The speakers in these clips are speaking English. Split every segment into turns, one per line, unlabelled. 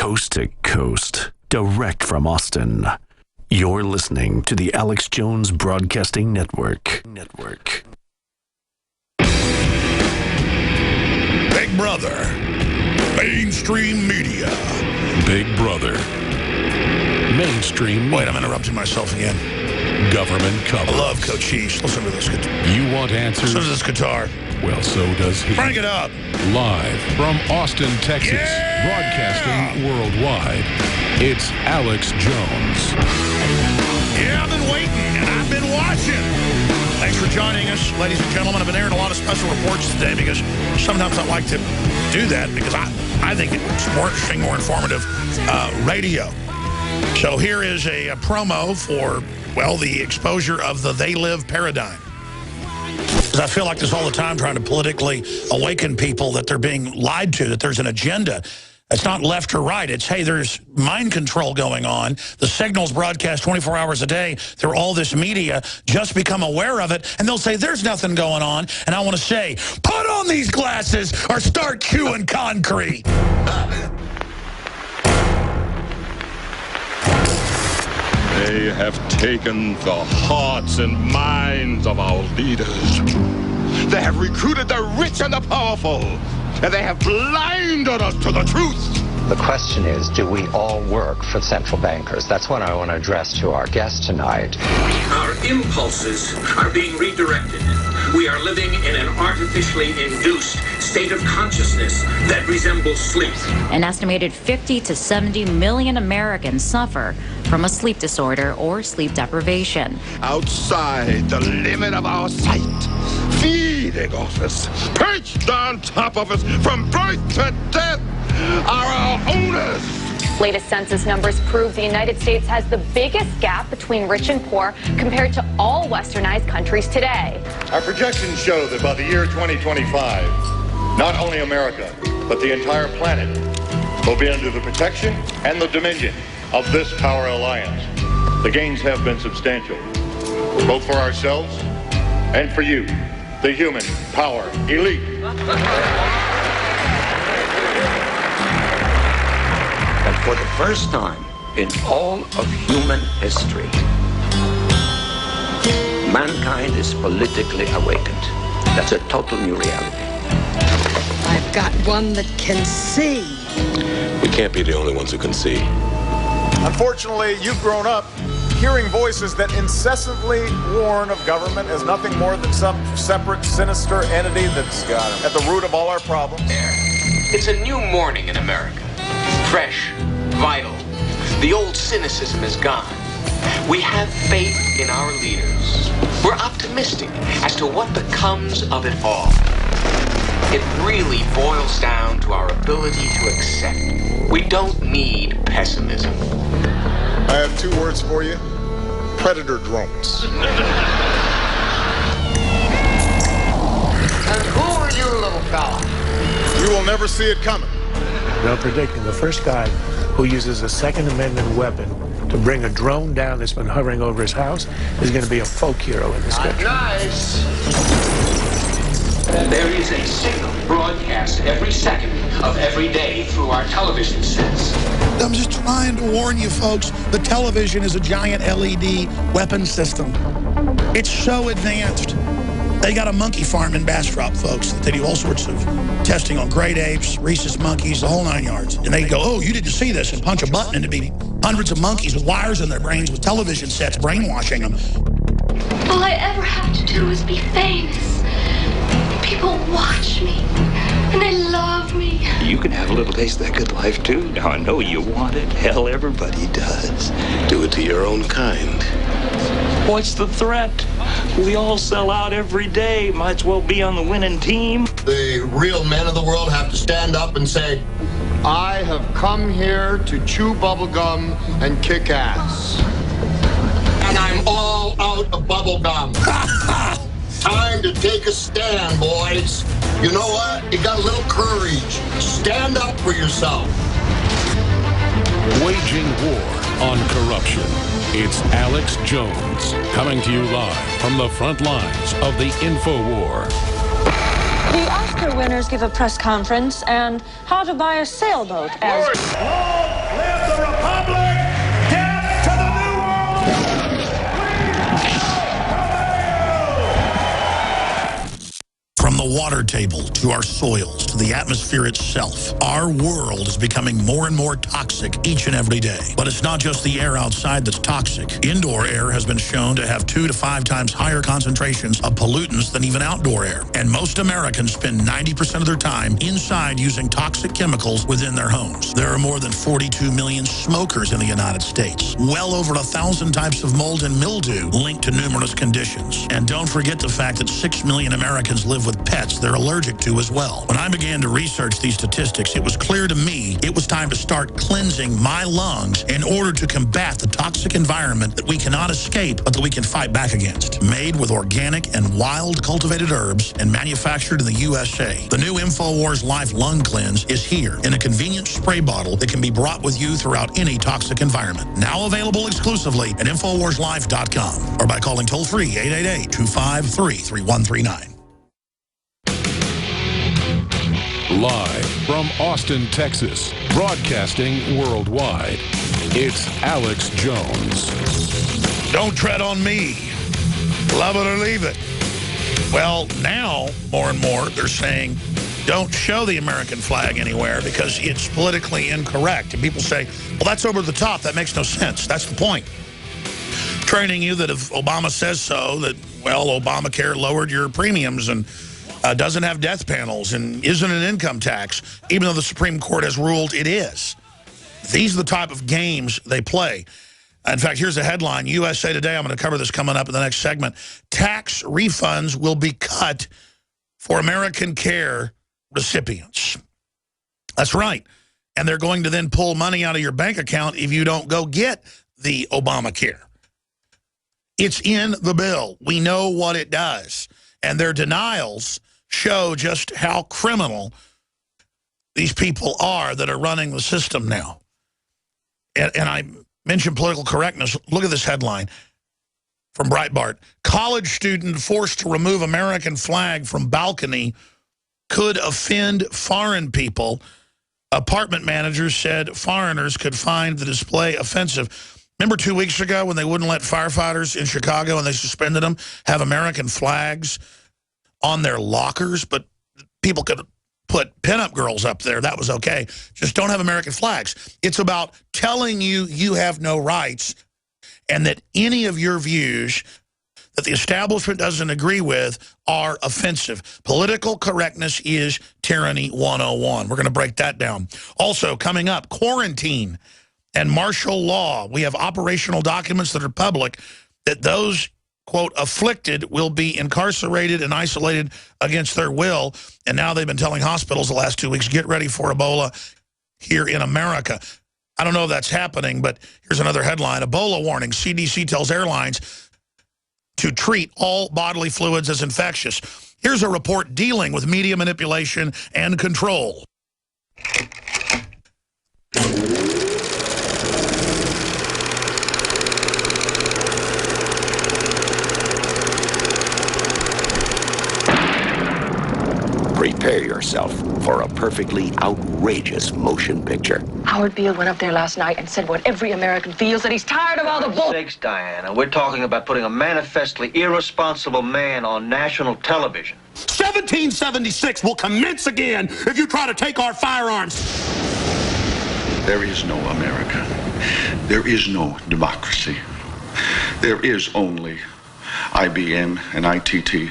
coast to coast, direct from Austin. You're listening to the Alex Jones Broadcasting Network.
Big Brother. Mainstream media.
Big Brother. Mainstream media.
Wait, I'm interrupting myself again.
Government coverage.
I love Cochise. Listen to this guitar.
You want answers?
Listen to this guitar.
Well, so does he.
Crank it up.
Live from Austin, Texas, broadcasting worldwide, it's Alex Jones.
Yeah, I've been waiting, and I've been watching. Thanks for joining us, ladies and gentlemen. I've been airing a lot of special reports today because sometimes I like to do that because I think it's more interesting, more informative radio. So here is a promo for, well, the exposure of the They Live paradigm. Because I feel like this all the time, trying to politically awaken people that they're being lied to, that there's an agenda. It's not left or right. It's, hey, there's mind control going on. The signal's broadcast 24 hours a day through all this media. Just become aware of it, and they'll say there's nothing going on. And I want to say, put on these glasses or start chewing concrete.
They have taken the hearts and minds of our leaders. They have recruited the rich and the powerful, and they have blinded us to the truth.
The question is, do we all work for central bankers? That's what I want to address to our guest tonight.
Our impulses are being redirected. We are living in an artificially induced state of consciousness that resembles sleep.
An estimated 50 to 70 million Americans suffer from a sleep disorder or sleep deprivation.
Outside the limit of our sight, feeding off us, perched on top of us from birth to death, are our owners.
Latest census numbers prove the United States has the biggest gap between rich and poor compared to all westernized countries today.
Our projections show that by the year 2025, not only America, but the entire planet will be under the protection and the dominion of this power alliance. The gains have been substantial, both for ourselves and for you, the human power elite.
And for the first time in all of human history, mankind is politically awakened. That's a total new reality.
I've got one that can see.
We can't be the only ones who can see.
Unfortunately, you've grown up hearing voices that incessantly warn of government as nothing more than some separate, sinister entity that's at the root of all our problems.
It's a new morning in America. Fresh, vital. The old cynicism is gone. We have faith in our leaders. We're optimistic as to what becomes of it all. It really boils down to our ability to accept. We don't need pessimism.
I have two words for you. Predator drones.
And who are you, little fella?
You will never see it coming.
They're predicting the first guy who uses a Second Amendment weapon to bring a drone down that's been hovering over his house is going to be a folk hero in this country.
Nice.
There is a signal broadcast every second of every day through our television sets.
I'm just trying to warn you folks, the television is a giant LED weapon system. It's so advanced. They got a monkey farm in Bastrop, folks. They do all sorts of testing on great apes, rhesus monkeys, the whole 9 yards. And they go, oh, you didn't see this, and punch a button and it'd be hundreds of monkeys with wires in their brains with television sets brainwashing them.
All I ever have to do is be famous. People watch me, and they love me.
You can have a little taste of that good life, too. Now, I know you want it. Hell, everybody does.
Do it to your own kind.
What's the threat? We all sell out every day. Might as well be on the winning team.
The real men of the world have to stand up and say,
I have come here to chew bubblegum and kick ass.
And I'm all out of bubblegum. Time to take a stand, boys. You know what? You got a little courage. Stand up for yourself.
Waging war on corruption. It's Alex Jones coming to you live from the front lines of the InfoWar.
The Oscar winners give a press conference, and how to buy a sailboat as...
Republic! Death to the New World! From the water table to our soils to the atmosphere itself, our world is becoming more and more toxic each and every day. But it's not just the air outside that's toxic. Indoor air has been shown to have 2 to 5 times higher concentrations of pollutants than even outdoor air. And most Americans spend 90% of their time inside using toxic chemicals within their homes. There are more than 42 million smokers in the United States. Well over 1,000 types of mold and mildew linked to numerous conditions. And don't forget the fact that 6 million Americans live with pets they're allergic to as well. When I began to research these statistics, it was clear to me it was time to start cleansing my lungs in order to combat the toxic environment that we cannot escape, but that we can fight back against. Made with organic and wild cultivated herbs and manufactured in the USA, the new InfoWars Life Lung Cleanse is here in a convenient spray bottle that can be brought with you throughout any toxic environment. Now available exclusively at InfoWarsLife.com or by calling toll-free 888-253-3139.
Live from Austin, Texas, broadcasting worldwide, it's Alex Jones.
Don't tread on me. Love it or leave it. Well, now, more and more, they're saying, don't show the American flag anywhere because it's politically incorrect. And people say, well, that's over the top. That makes no sense. That's the point. Training you that if Obama says so, that, well, Obamacare lowered your premiums and doesn't have death panels and isn't an income tax, even though the Supreme Court has ruled it is. These are the type of games they play. In fact, here's a headline, USA Today. I'm going to cover this coming up in the next segment. Tax refunds will be cut for American care recipients. That's right. And they're going to then pull money out of your bank account if you don't go get the Obamacare. It's in the bill. We know what it does. And their denials show just how criminal these people are that are running the system now. And I mentioned political correctness. Look at this headline from Breitbart. College student forced to remove American flag from balcony could offend foreign people. Apartment managers said foreigners could find the display offensive. Remember 2 weeks ago when they wouldn't let firefighters in Chicago and they suspended them have American flags on their lockers, but people could put pinup girls up there. That was okay. Just don't have American flags. It's about telling you you have no rights and that any of your views that the establishment doesn't agree with are offensive. Political correctness is tyranny 101. We're going to break that down. Also, coming up, quarantine and martial law. We have operational documents that are public that those, quote, afflicted will be incarcerated and isolated against their will. And now they've been telling hospitals the last 2 weeks, get ready for Ebola here in America. I don't know if that's happening, but here's another headline. Ebola warning. CDC tells airlines to treat all bodily fluids as infectious. Here's a report dealing with media manipulation and control.
Prepare yourself for a perfectly outrageous motion picture.
Howard Beale went up there last night and said what every American feels, that he's tired of all the bull.
Sakes, Diana, we're talking about putting a manifestly irresponsible man on national television.
1776 will commence again if you try to take our firearms.
There is no America. There is no democracy. There is only IBM and ITT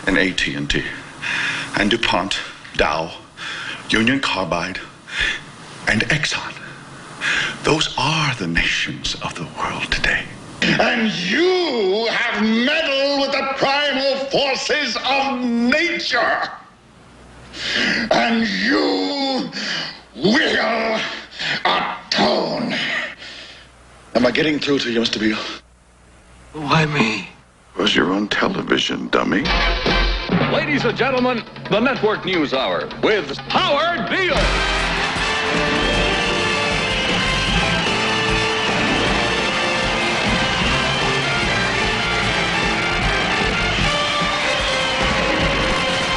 and AT&T. And DuPont, Dow, Union Carbide, and Exxon. Those are the nations of the world today.
And you have meddled with the primal forces of nature. And you will atone.
Am I getting through to you, Mr. Beale?
Why me?
It was your own television, dummy.
Ladies and gentlemen, the Network News Hour with Howard Beale.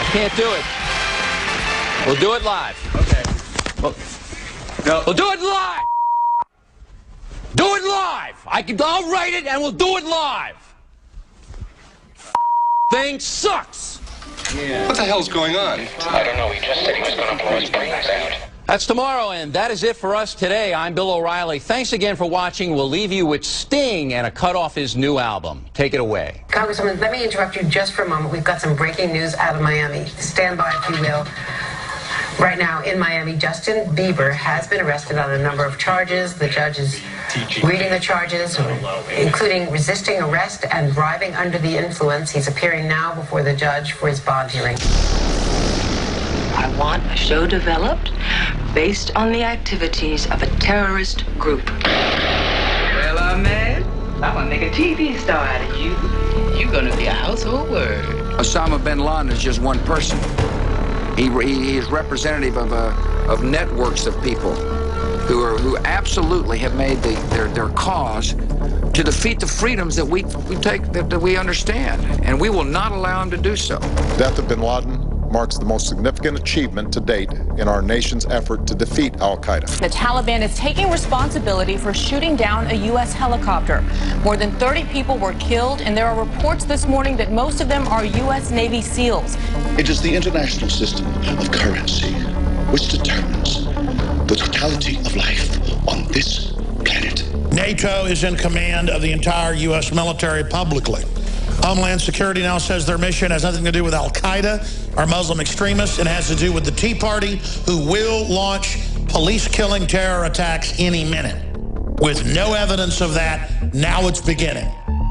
I can't do it. We'll do it live. Okay. We'll do it live. Do it live. I'll write it and we'll do it live. Thing sucks.
Yeah. What the hell's going on?
I don't know. He just said he was going to blow his brains out.
That's tomorrow, and that is it for us today. I'm Bill O'Reilly. Thanks again for watching. We'll leave you with Sting and a cut off his new album. Take it away.
Congresswoman, let me interrupt you just for a moment. We've got some breaking news out of Miami. Stand by, if you will. Right now in Miami, Justin Bieber has been arrested on a number of charges. The judge is reading the charges, including resisting arrest and driving under the influence. He's appearing now before the judge for his bond hearing.
I want a show developed based on the activities of a terrorist group. Well, Ahmed, I'm gonna make a TV star out of you. You're gonna be a household word.
Osama bin Laden is just one person. He is representative of networks of people who absolutely have made their cause to defeat the freedoms that we understand, and we will not allow him to do so.
The death of bin Laden marks the most significant achievement to date in our nation's effort to defeat al-Qaeda.
The Taliban is taking responsibility for shooting down a U.S. helicopter. More than 30 people were killed, and there are reports this morning that most of them are U.S. Navy SEALs.
It is the international system of currency which determines the totality of life on this planet.
NATO is in command of the entire U.S. military publicly. Homeland Security now says their mission has nothing to do with al-Qaeda or Muslim extremists. It has to do with the Tea Party, who will launch police-killing terror attacks any minute. With no evidence of that, now it's beginning.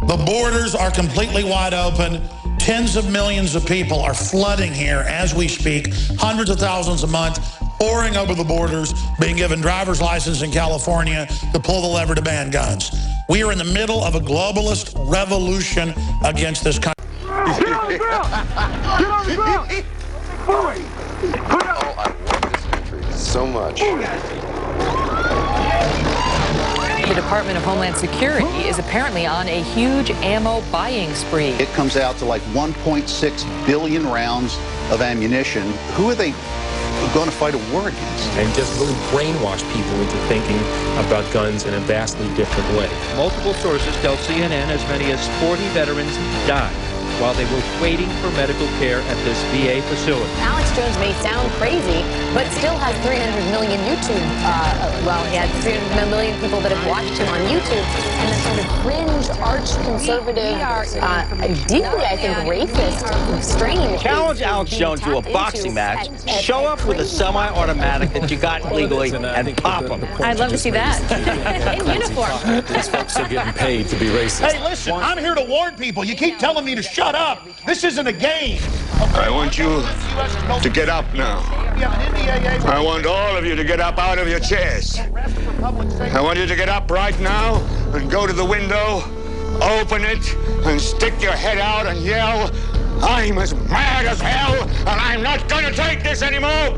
The borders are completely wide open. Tens of millions of people are flooding here as we speak, hundreds of thousands a month, pouring over the borders, being given driver's license in California to pull the lever to ban guns. We are in the middle of a globalist revolution against this country.
Get on the ground! Get on the ground! Boy!
Oh, I love this country so much.
The Department of Homeland Security is apparently on a huge ammo buying spree.
It comes out to like 1.6 billion rounds of ammunition. Who are they going to fight a war against?
And just really brainwash people into thinking about guns in a vastly different way.
Multiple sources tell CNN as many as 40 veterans died while they were waiting for medical care at this VA facility.
Alex Jones may sound crazy, but still has 300 million YouTube, he had 300 million people that have watched him on YouTube, and the sort of fringe, arch-conservative, deeply, I think, racist, strange.
Challenge Alex Jones to a boxing match, show up with a semi-automatic that you got legally, and pop him.
I'd love to see that. In uniform.
These folks are getting paid to be racist.
Hey, listen, I'm here to warn people. You keep telling me to shut up. This isn't a game.
I want you to get up now. I want all of you to get up out of your chairs. I want you to get up right now and go to the window, open it, and stick your head out and yell, "I'm as mad as hell, and I'm not going to take this anymore."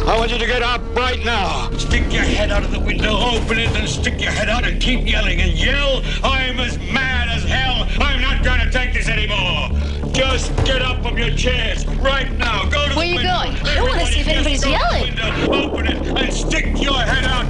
I want you to get up right now. Stick your head out of the window, open it, and stick your head out and keep yelling and yell, "I'm as mad as hell. I'm not going to take this anymore." Just get up from your chairs right now. Go to the window.
Where are you going? I don't want to see if anybody's yelling.
Open it and stick your head out